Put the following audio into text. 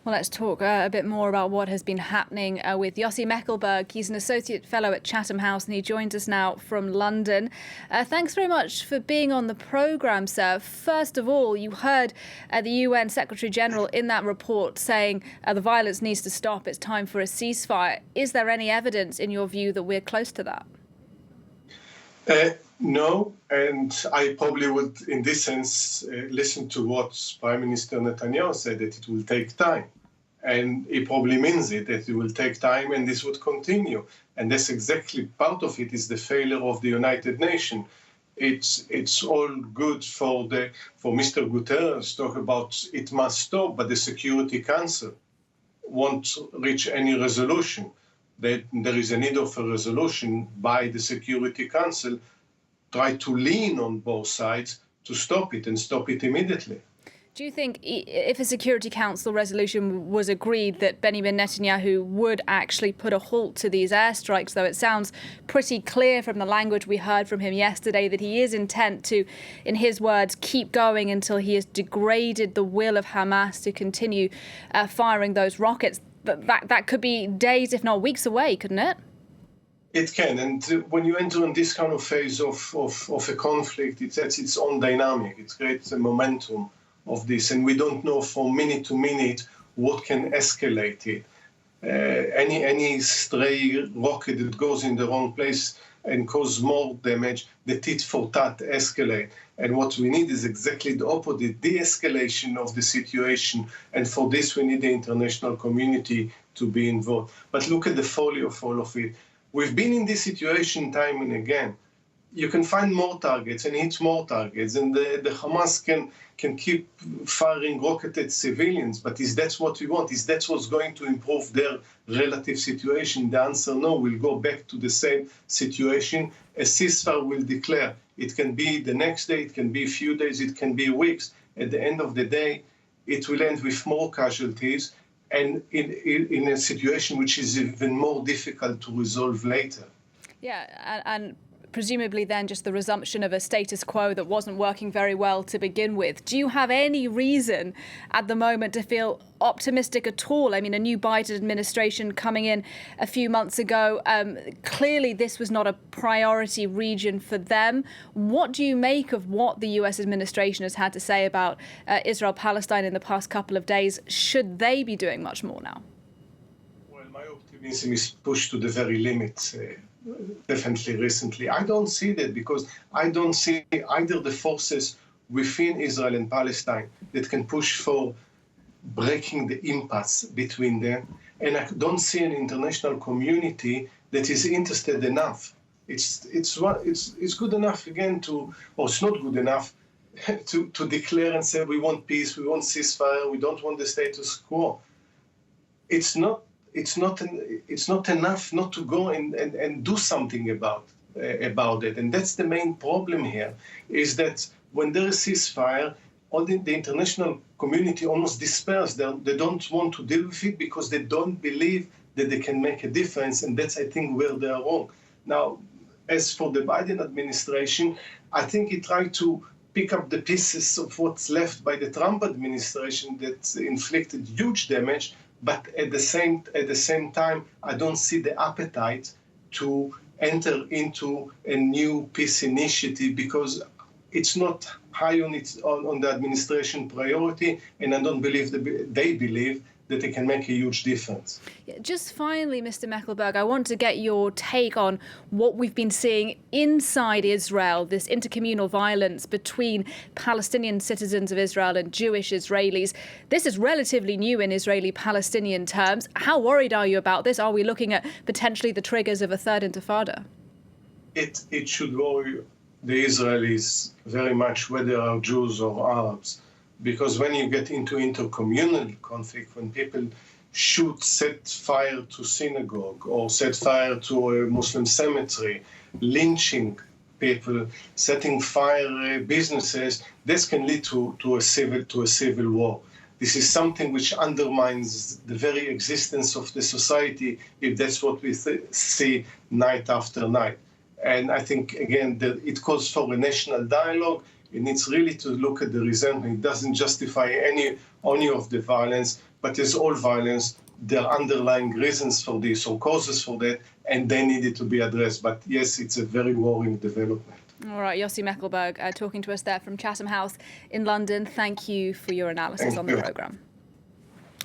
Well, let's talk a bit more about what has been happening with Yossi Mekelberg. He's an associate fellow at Chatham House and he joins us now from London. Thanks very much for being on the programme, sir. First of all, you heard the UN Secretary General in that report saying the violence needs to stop. It's time for a ceasefire. Is there any evidence, in your view, that we're close to that? No, and I probably would, in this sense, listen to what Prime Minister Netanyahu said, that it will take time. And he probably means it, that it will take time and this would continue. And that's exactly part of it is the failure of the United Nations. It's all good for Mr. Guterres to talk about it must stop, but the Security Council won't reach any resolution. That there is a need of a resolution by the Security Council, try to lean on both sides to stop it and stop it immediately. Do you think if a Security Council resolution was agreed that Benjamin Netanyahu would actually put a halt to these airstrikes, though it sounds pretty clear from the language we heard from him yesterday that he is intent to, in his words, keep going until he has degraded the will of Hamas to continue firing those rockets? That could be days, if not weeks away, couldn't it? It can, and when you enter in this kind of phase of a conflict, it sets its own dynamic. It creates a momentum of this, and we don't know from minute to minute what can escalate it. Any stray rocket that goes in the wrong place and cause more damage, the tit for tat escalate. And what we need is exactly the opposite, de-escalation of the situation. And for this, we need the international community to be involved. But look at the folly of all of it. We've been in this situation time and again. You can find more targets and hit more targets, and the Hamas can keep firing rockets at civilians. But is that what we want? Is that what's going to improve their relative situation? The answer, no. We'll go back to the same situation. A ceasefire will declare. It can be the next day, it can be a few days, it can be weeks. At the end of the day, it will end with more casualties and in a situation which is even more difficult to resolve later. Yeah, and presumably then just the resumption of a status quo that wasn't working very well to begin with. Do you have any reason at the moment to feel optimistic at all? I mean, a new Biden administration coming in a few months ago, clearly this was not a priority region for them. What do you make of what the US administration has had to say about Israel-Palestine in the past couple of days? Should they be doing much more now? Well, my optimism is pushed to the very limit. Definitely recently. I don't see that because I don't see either the forces within Israel and Palestine that can push for breaking the impasse between them. And I don't see an international community that is interested enough. It's good enough again or it's not good enough to declare and say we want peace, we want ceasefire, we don't want the status quo. It's not enough not to go and do something about it. And that's the main problem here, is that when there is ceasefire, all the international community almost despairs. They don't want to deal with it because they don't believe that they can make a difference. And that's, I think, where they are wrong. Now, as for the Biden administration, I think he tried to pick up the pieces of what's left by the Trump administration that inflicted huge damage. But at the same time, I don't see the appetite to enter into a new peace initiative because it's not high on the administration priority, and I don't believe they believe that they can make a huge difference. Just finally, Mr. Mekelberg, I want to get your take on what we've been seeing inside Israel, this intercommunal violence between Palestinian citizens of Israel and Jewish Israelis. This is relatively new in Israeli-Palestinian terms. How worried are you about this? Are we looking at potentially the triggers of a third intifada? It should worry the Israelis very much, whether they are Jews or Arabs. Because when you get into intercommunal conflict, when people set fire to synagogue or set fire to a Muslim cemetery, lynching people, setting fire businesses, this can lead to a civil war. This is something which undermines the very existence of the society if that's what we see night after night. And I think, again, that it calls for a national dialogue. It needs really to look at the resentment. It doesn't justify any of the violence, But as all violence, there are underlying reasons for this or causes for that, and they needed to be addressed. But yes, it's a very worrying development. All right, Yossi Mekelberg talking to us there from Chatham House in London. Thank you for your analysis on the programme.